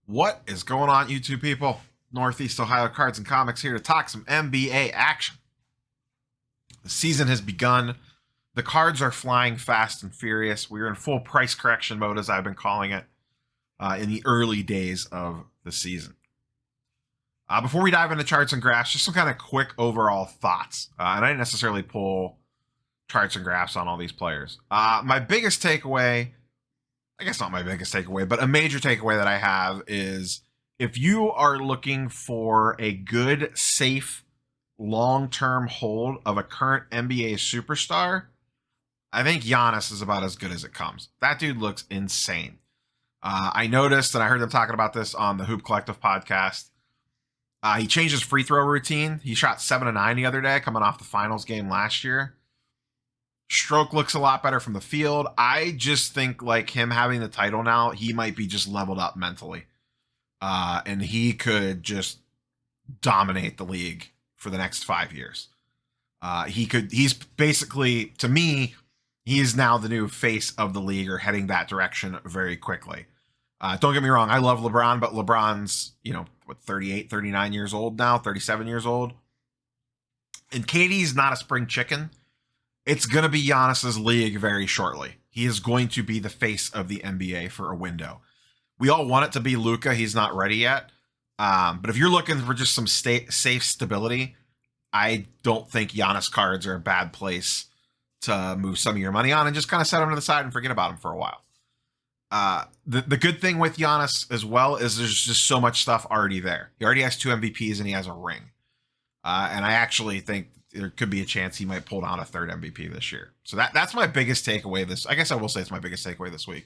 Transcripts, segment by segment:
What is going on, YouTube people? Northeast Ohio Cards and Comics here to talk some NBA action. The season has begun. The cards are flying fast and furious. We're in full price correction mode, as I've been calling it, in the early days of the season. Before we dive into charts and graphs, just some kind of quick overall thoughts. And I didn't necessarily pull charts and graphs on all these players. My biggest takeaway, I guess not my biggest takeaway, but a major takeaway that I have is if you are looking for a good, safe, long-term hold of a current NBA superstar, I think Giannis is about as good as it comes. That dude looks insane. I noticed, and I heard them talking about this on the Hoop Collective podcast, he changed his free throw routine. He shot 7 of 9 the other day, coming off the finals game last year. Stroke looks a lot better from the field. I just think, like, him having the title now, he might be just leveled up mentally. And he could just dominate the league for the next 5 years. He's basically, to me, he is now the new face of the league, or heading that direction very quickly. Don't get me wrong, I love LeBron, but LeBron's, 38, 39 years old now, 37 years old. And KD's not a spring chicken. It's going to be Giannis's league very shortly. He is going to be the face of the NBA for a window. We all want it to be Luka. He's not ready yet. But if you're looking for just some safe stability, I don't think Giannis cards are a bad place to move some of your money on and just kind of set them to the side and forget about them for a while. The good thing with Giannis as well is there's just so much stuff already there. He already has 2 MVPs and he has a ring. And I actually think there could be a chance he might pull down a 3rd MVP this year. So that's my biggest takeaway I guess I will say it's my biggest takeaway this week.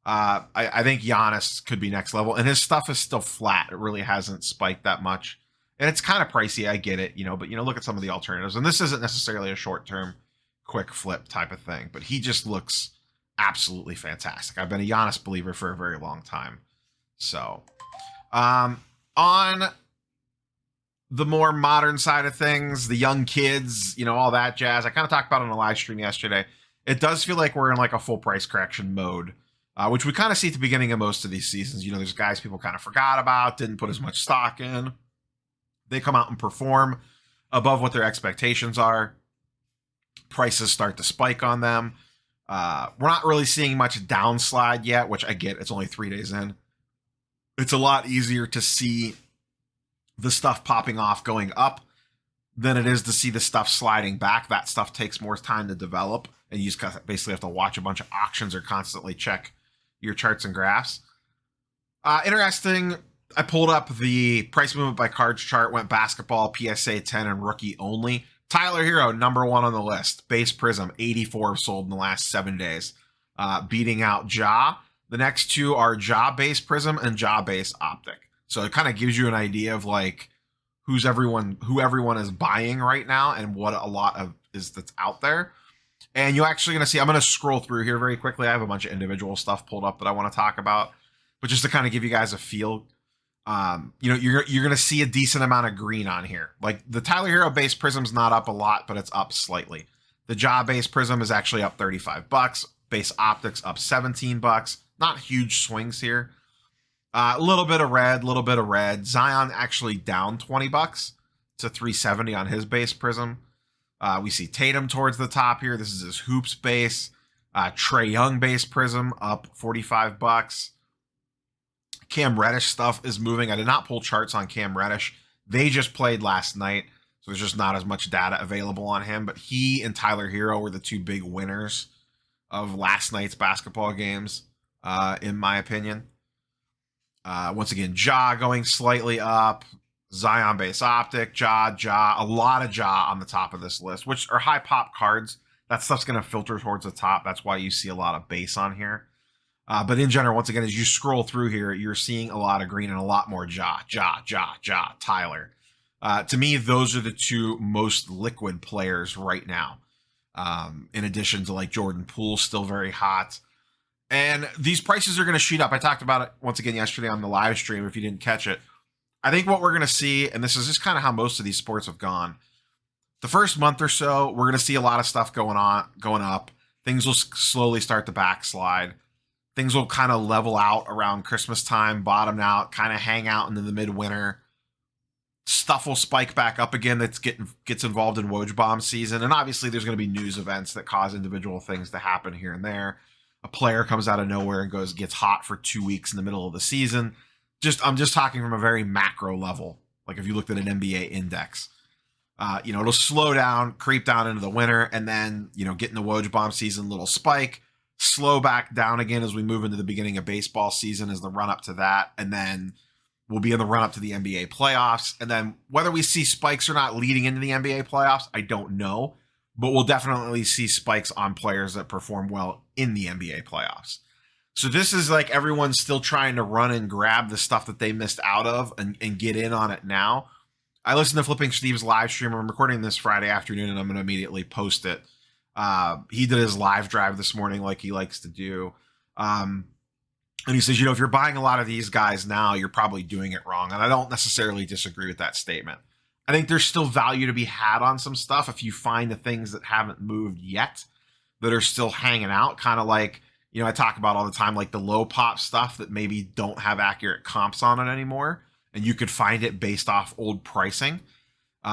I think Giannis could be next level, and his stuff is still flat. It really hasn't spiked that much. And it's kind of pricey, I get it, but look at some of the alternatives. And this isn't necessarily a short-term quick flip type of thing, but he just looks absolutely fantastic. I've been a Giannis believer for a very long time. So, on the more modern side of things, the young kids, all that jazz, I kind of talked about on a live stream yesterday. It does feel like we're in like a full price correction mode, which we kind of see at the beginning of most of these seasons. There's guys people kind of forgot about, didn't put as much stock in. They come out and perform above what their expectations are. Prices start to spike on them. We're not really seeing much downslide yet, which I get. It's only 3 days in. It's a lot easier to see the stuff popping off going up than it is to see the stuff sliding back. That stuff takes more time to develop, and you just basically have to watch a bunch of auctions or constantly check your charts and graphs. Interesting. I pulled up the price movement by cards chart, went basketball, PSA 10, and rookie only. Tyler Herro, number 1 on the list. Base Prism, 84 sold in the last 7 days, beating out Ja. The next 2 are Ja Base Prism and Ja Base Optic. So it kind of gives you an idea of like who everyone is buying right now and what a lot of that's out there. And you're actually going to see, I'm going to scroll through here very quickly. I have a bunch of individual stuff pulled up that I want to talk about, but just to kind of give you guys a feel, you're going to see a decent amount of green on here. Like the Tyler Herro Base Prism's not up a lot, but it's up slightly. The Ja Base Prism is actually up $35. Base Optics up $17. Not huge swings here. A little bit of red. Zion actually down $20 to $370 on his base prism. We see Tatum towards the top here. This is his hoops base. Trae Young base prism up $45. Cam Reddish stuff is moving. I did not pull charts on Cam Reddish. They just played last night, so there's just not as much data available on him. But he and Tyler Herro were the 2 big winners of last night's basketball games, in my opinion. Once again, Ja going slightly up. Zion base optic, Ja, a lot of Ja on the top of this list, which are high pop cards. That stuff's going to filter towards the top. That's why you see a lot of base on here. But in general, once again, as you scroll through here, you're seeing a lot of green and a lot more Ja, Tyler. To me, those are the 2 most liquid players right now. In addition to like Jordan Poole, still very hot. And these prices are going to shoot up. I talked about it once again yesterday on the live stream if you didn't catch it. I think what we're going to see, and this is just kind of how most of these sports have gone, the first month or so, we're going to see a lot of stuff going up. Things will slowly start to backslide. things will kind of level out around Christmas time, bottom out, kind of hang out into the midwinter. Stuff will spike back up again that gets involved in Woj bomb season. And obviously there's going to be news events that cause individual things to happen here and there. A player comes out of nowhere and gets hot for 2 weeks in the middle of the season. I'm just talking from a very macro level. Like if you looked at an NBA index, it'll slow down, creep down into the winter, and then, get in the Woj bomb season, little spike, slow back down again as we move into the beginning of baseball season as the run up to that. And then we'll be in the run up to the NBA playoffs. And then whether we see spikes or not leading into the NBA playoffs, I don't know, but we'll definitely see spikes on players that perform well in the NBA playoffs. So this is like everyone's still trying to run and grab the stuff that they missed out of and get in on it now. I listened to Flipping Steve's live stream. I'm recording this Friday afternoon and I'm going to immediately post it. He did his live drive this morning like he likes to do. And he says, if you're buying a lot of these guys now, you're probably doing it wrong. And I don't necessarily disagree with that statement. I think there's still value to be had on some stuff if you find the things that haven't moved yet that are still hanging out. Kind of like, I talk about all the time, like the low pop stuff that maybe don't have accurate comps on it anymore. And you could find it based off old pricing.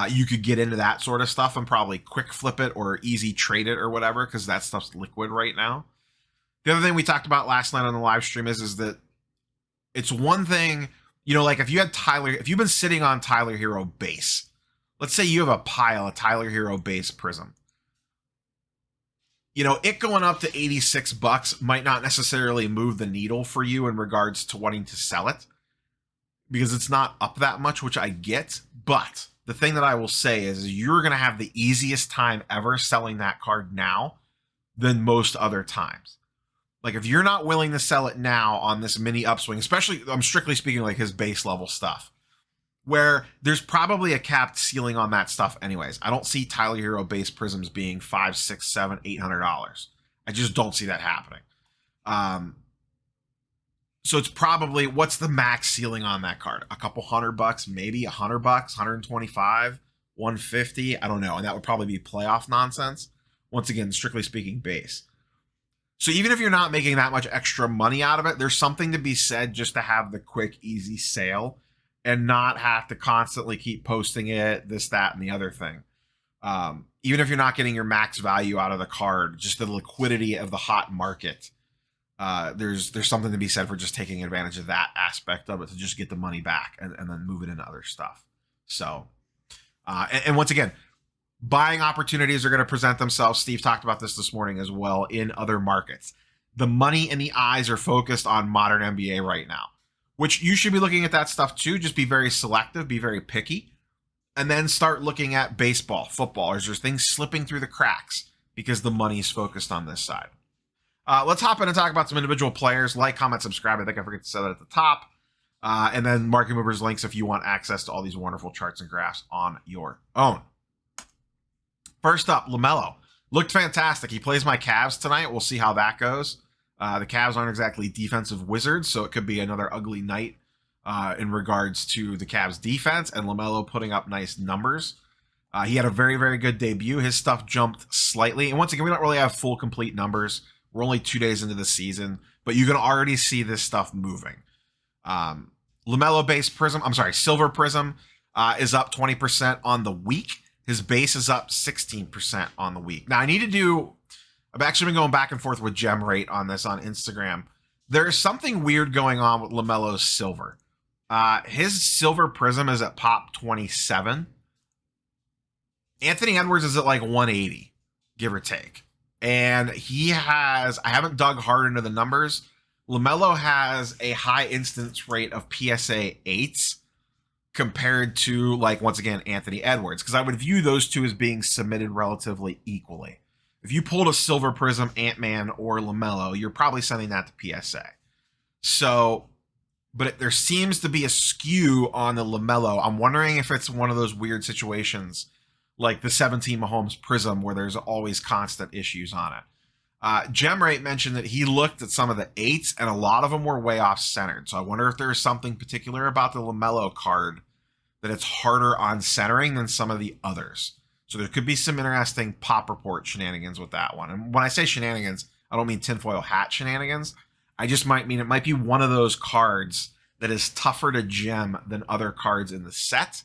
You could get into that sort of stuff and probably quick flip it or easy trade it or whatever, because that stuff's liquid right now. The other thing we talked about last night on the live stream is that it's one thing, like if you've been sitting on Tyler Herro base, let's say you have a pile of Tyler Herro base Prism. It going up to $86 might not necessarily move the needle for you in regards to wanting to sell it because it's not up that much, which I get. But the thing that I will say is you're going to have the easiest time ever selling that card now than most other times. Like if you're not willing to sell it now on this mini upswing, especially I'm strictly speaking like his base level stuff, where there's probably a capped ceiling on that stuff anyways. I don't see Tyler Herro base Prisms being $500, $600, $700, $800. I just don't see that happening. So it's probably, what's the max ceiling on that card? A couple $100, maybe $100, 125, 150. I don't know. And that would probably be playoff nonsense. Once again, strictly speaking base. So even if you're not making that much extra money out of it, there's something to be said just to have the quick, easy sale and not have to constantly keep posting it, this, that, and the other thing. Even if you're not getting your max value out of the card, just the liquidity of the hot market, there's something to be said for just taking advantage of that aspect of it to just get the money back and then move it into other stuff. So, and once again, buying opportunities are going to present themselves. Steve talked about this morning as well in other markets. The money and the eyes are focused on modern NBA right now, which you should be looking at that stuff too. Just be very selective, be very picky, and then start looking at baseball, football. There's things slipping through the cracks because the money's focused on this side. Let's hop in and talk about some individual players. Like, comment, subscribe. I think I forgot to say that at the top. And then Market Movers links if you want access to all these wonderful charts and graphs on your own. First up, Lamelo. Looked fantastic. He plays my Cavs tonight. We'll see how that goes. The Cavs aren't exactly defensive wizards, so it could be another ugly night in regards to the Cavs defense and Lamelo putting up nice numbers. He had a very, very good debut. His stuff jumped slightly. And once again, we don't really have full complete numbers. We're only 2 days into the season, but you can already see this stuff moving. Lamelo base Prism, Silver Prism is up 20% on the week. His base is up 16% on the week. Now I've actually been going back and forth with Gem Rate on this on Instagram. There's something weird going on with Lamelo's silver. His silver Prism is at pop 27. Anthony Edwards is at like 180, give or take. And I haven't dug hard into the numbers. Lamelo has a high instance rate of PSA 8s compared to, like, once again, Anthony Edwards, because I would view those two as being submitted relatively equally. If you pulled a Silver Prism, Ant-Man, or Lamelo, you're probably sending that to PSA. So, but there seems to be a skew on the Lamelo. I'm wondering if it's one of those weird situations like the 17 Mahomes Prism where there's always constant issues on it. Gemrate mentioned that he looked at some of the 8s and a lot of them were way off centered. So I wonder if there's something particular about the Lamelo card that it's harder on centering than some of the others. So there could be some interesting pop report shenanigans with that one. And when I say shenanigans, I don't mean tinfoil hat shenanigans. I just might mean it might be one of those cards that is tougher to gem than other cards in the set.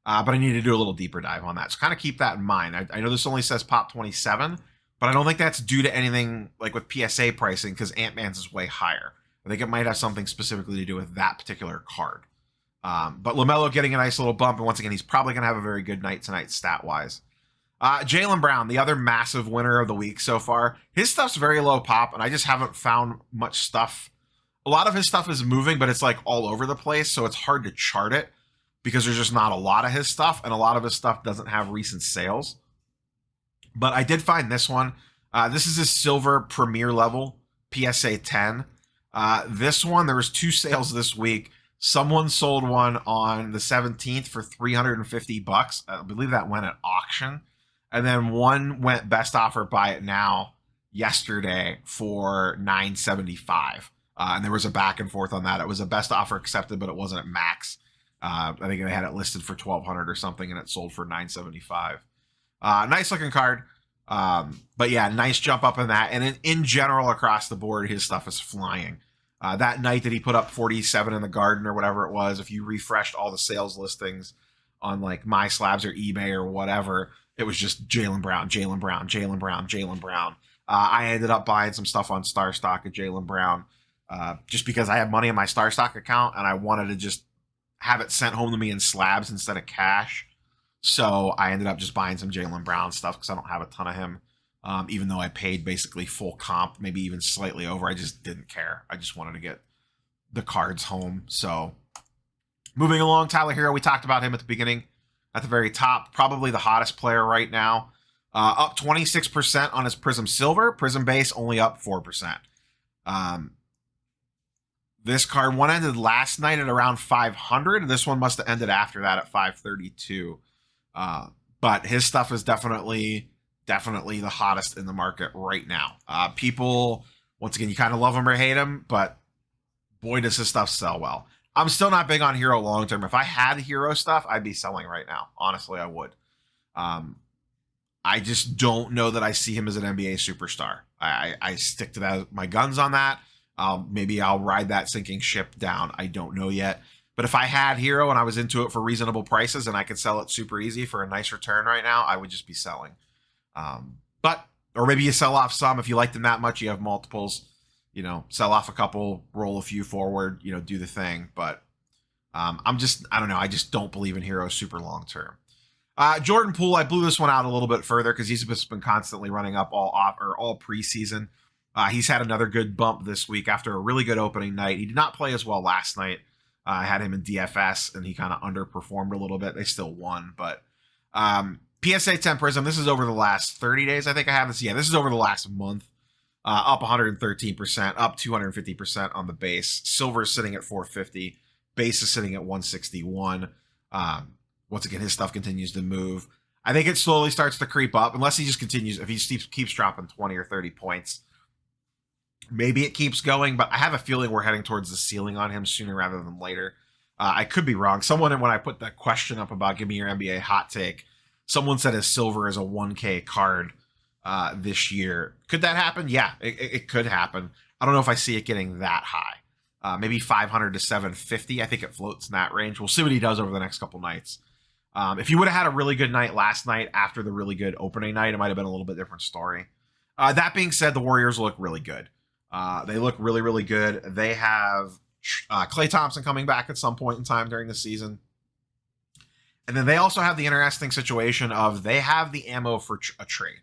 But I need to do a little deeper dive on that. So kind of keep that in mind. I know this only says pop 27, but I don't think that's due to anything like with PSA pricing because Ant-Man's is way higher. I think it might have something specifically to do with that particular card. But Lamelo getting a nice little bump, and once again, he's probably going to have a very good night tonight stat-wise. Jalen Brown, the other massive winner of the week so far. His stuff's very low pop, and I just haven't found much stuff. A lot of his stuff is moving, but it's like all over the place, so it's hard to chart it because there's just not a lot of his stuff, and a lot of his stuff doesn't have recent sales. But I did find this one. This is his silver premier level, PSA 10. This one, there was 2 sales this week. Someone sold one on the 17th for $350. I believe that went at auction. And then one went best offer, buy it now, yesterday for $975. And there was a back and forth on that. It was a best offer accepted, but it wasn't at max. I think they had it listed for $1,200 or something, and it sold for $975. Nice looking card. But yeah, nice jump up in that. And in general, across the board, his stuff is flying. That night that he put up 47 in the Garden or whatever it was, if you refreshed all the sales listings on like My Slabs or eBay or whatever, it was just Jalen Brown, Jalen Brown, Jalen Brown, Jalen Brown. I ended up buying some stuff on Star Stock of Jalen Brown just because I had money in my Star Stock account and I wanted to just have it sent home to me in slabs instead of cash. So I ended up just buying some Jalen Brown stuff because I don't have a ton of him. Even though I paid basically full comp, maybe even slightly over, I just didn't care. I just wanted to get the cards home. So moving along, Tyler Herro, we talked about him at the beginning, at the very top, probably the hottest player right now. Up 26% on his Prism Silver. Prism Base only up 4%. This card, one ended last night at around 500. This one must have ended after that at 532. But his stuff is definitely the hottest in the market right now. People, once again, you kind of love him or hate him, but boy, does his stuff sell well. I'm still not big on Herro long term. If I had Herro stuff, I'd be selling right now. Honestly, I would. I just don't know that I see him as an NBA superstar. I stick to that, my guns on that. Maybe I'll ride that sinking ship down. I don't know yet. But if I had Herro and I was into it for reasonable prices and I could sell it super easy for a nice return right now, I would just be selling. Or maybe you sell off some. If you like them that much, you have multiples, sell off a couple, roll a few forward, do the thing. But I don't know. I just don't believe in Herro super long term. Jordan Poole, I blew this one out a little bit further because he's been constantly running up all preseason. He's had another good bump this week after a really good opening night. He did not play as well last night. I had him in DFS and he kind of underperformed a little bit. They still won, but PSA 10 Prism, this is over the last 30 days. I think I have this. Yeah, this is over the last month. Up 113%, up 250% on the base. Silver is sitting at 450. Base is sitting at 161. Once again, his stuff continues to move. I think it slowly starts to creep up unless he just continues. If he keeps dropping 20 or 30 points, maybe it keeps going, but I have a feeling we're heading towards the ceiling on him sooner rather than later. I could be wrong. Someone, when I put that question up about give me your NBA hot take, someone said his silver is a 1K card this year. Could that happen? Yeah, it could happen. I don't know if I see it getting that high. Maybe 500 to 750. I think it floats in that range. We'll see what he does over the next couple nights. If he would have had a really good night last night after the really good opening night, it might have been a little bit different story. That being said, the Warriors look really good. They look really, really good. They have Klay Thompson coming back at some point in time during the season. And then they also have the interesting situation of they have the ammo for a trade.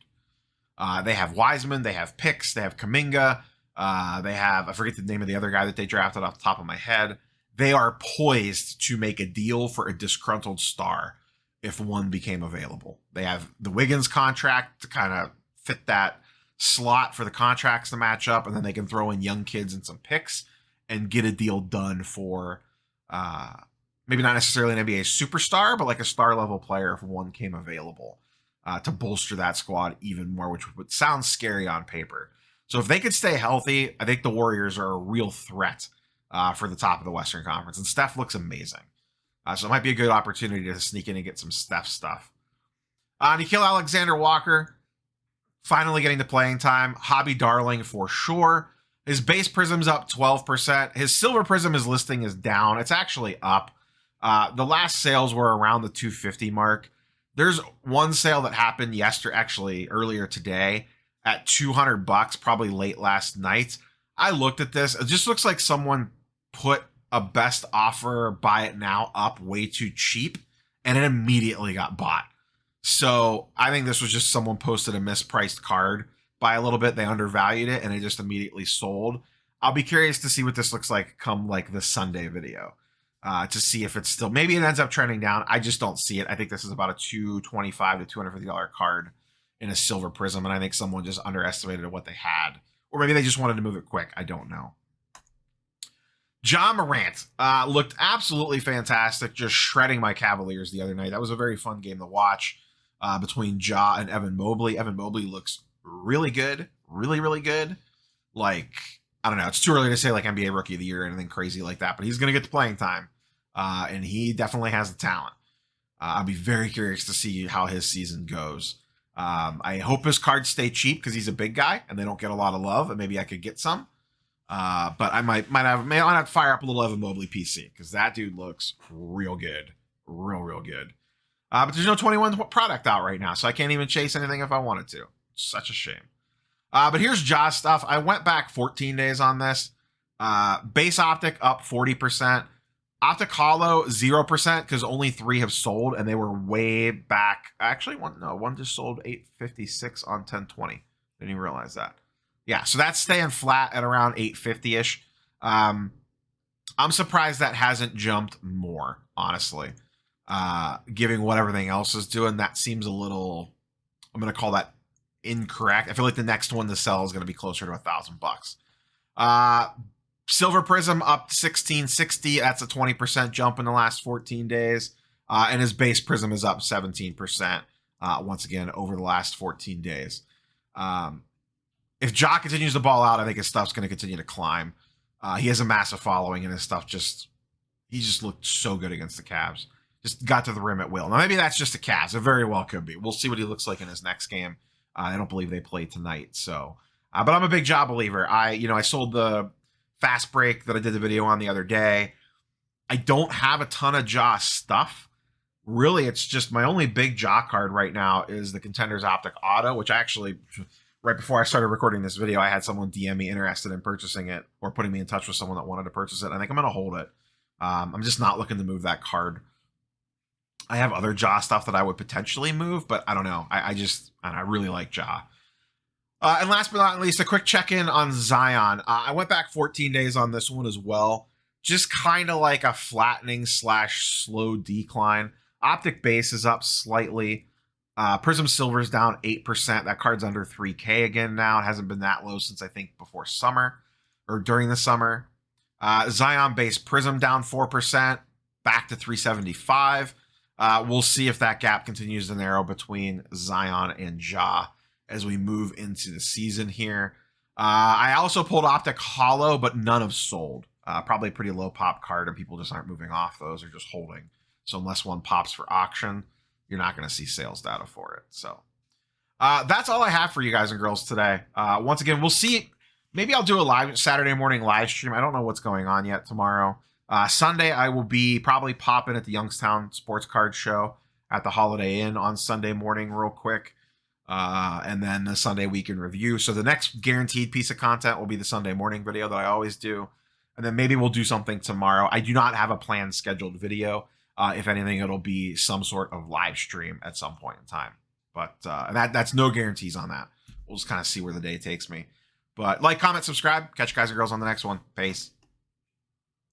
They have Wiseman, they have picks, they have Kuminga, they have, I forget the name of the other guy that they drafted off the top of my head. They are poised to make a deal for a disgruntled star if one became available. They have the Wiggins contract to kind of fit that slot for the contracts to match up, and then they can throw in young kids and some picks and get a deal done for maybe not necessarily an NBA superstar, but like a star level player if one came available to bolster that squad even more, which would sound scary on paper. So if they could stay healthy, I think the Warriors are a real threat for the top of the Western Conference. And Steph looks amazing. So it might be a good opportunity to sneak in and get some Steph stuff. Nickeil Alexander-Walker, finally getting the playing time. Hobby darling for sure. His base prism's up 12%. His silver prism, his listing is down. It's actually up. The last sales were around the 250 mark. There's one sale that happened earlier today at $200, probably late last night. I looked at this. It just looks like someone put a best offer, buy it now up way too cheap, and it immediately got bought. So I think this was just someone posted a mispriced card by a little bit. They undervalued it and it just immediately sold. I'll be curious to see what this looks like come like the Sunday video, to see if it's still, maybe it ends up trending down. I just don't see it. I think this is about a $225 to $250 card in a silver prism. And I think someone just underestimated what they had, or maybe they just wanted to move it quick. I don't know. Ja Morant looked absolutely fantastic, just shredding my Cavaliers the other night. That was a very fun game to watch between Ja and Evan Mobley. Evan Mobley looks really good, really good. Like, I don't know, it's too early to say like NBA Rookie of the Year or anything crazy like that, but he's going to get the playing time, and he definitely has the talent. I'll be very curious to see how his season goes. I hope his cards stay cheap because he's a big guy and they don't get a lot of love, and maybe I could get some. But I might have to fire up a little Evan Mobley PC because that dude looks real good, real good. But there's no 21 product out right now, so I can't even chase anything if I wanted to. Such a shame. But here's Ja stuff. I went back 14 days on this. Base Optic up 40%. Optic Hollow 0% because only 3 have sold, and they were way back. Actually, one just sold 856 on 1020. Didn't even realize that. Yeah, so that's staying flat at around 850-ish. I'm surprised that hasn't jumped more, honestly. Given what everything else is doing, that seems a little, I'm going to call that incorrect. I feel like the next one to sell is going to be closer to $1,000. Silver Prism up 1660. That's a 20% jump in the last 14 days. And his base Prism is up 17%, once again, over the last 14 days. If Ja continues to ball out, I think his stuff's going to continue to climb. He has a massive following, and his stuff he just looked so good against the Cavs. Just got to the rim at will. Now, maybe that's just the Cavs. It very well could be. We'll see what he looks like in his next game. I don't believe they play tonight. So, but I'm a big Ja believer. I sold the fast break that I did the video on the other day. I don't have a ton of Ja stuff. Really, it's just my only big Ja card right now is the Contenders Optic Auto, which I actually, right before I started recording this video, I had someone DM me interested in purchasing it or putting me in touch with someone that wanted to purchase it. I think I'm going to hold it. I'm just not looking to move that card. I have other Ja stuff that I would potentially move, but I don't know. I really like Ja. And last but not least, a quick check-in on Zion. I went back 14 days on this one as well. Just kind of like a flattening / slow decline. Optic base is up slightly. Prism Silver is down 8%. That card's under 3K again now. It hasn't been that low since I think before summer or during the summer. Zion base Prism down 4%, back to 375. We'll see if that gap continues to narrow between Zion and Ja as we move into the season here. I also pulled Optic Hollow, but none have sold. Probably a pretty low pop card, and people just aren't moving off those or just holding. So unless one pops for auction, you're not going to see sales data for it. So that's all I have for you guys and girls today. Once again, we'll see. Maybe I'll do a live Saturday morning live stream. I don't know what's going on yet tomorrow. Sunday, I will be probably popping at the Youngstown Sports Card Show at the Holiday Inn on Sunday morning real quick. And then the Sunday weekend review. So the next guaranteed piece of content will be the Sunday morning video that I always do. And then maybe we'll do something tomorrow. I do not have a planned scheduled video. If anything, it'll be some sort of live stream at some point in time. But and that's no guarantees on that. We'll just kind of see where the day takes me. But like, comment, subscribe. Catch you guys and girls on the next one. Peace.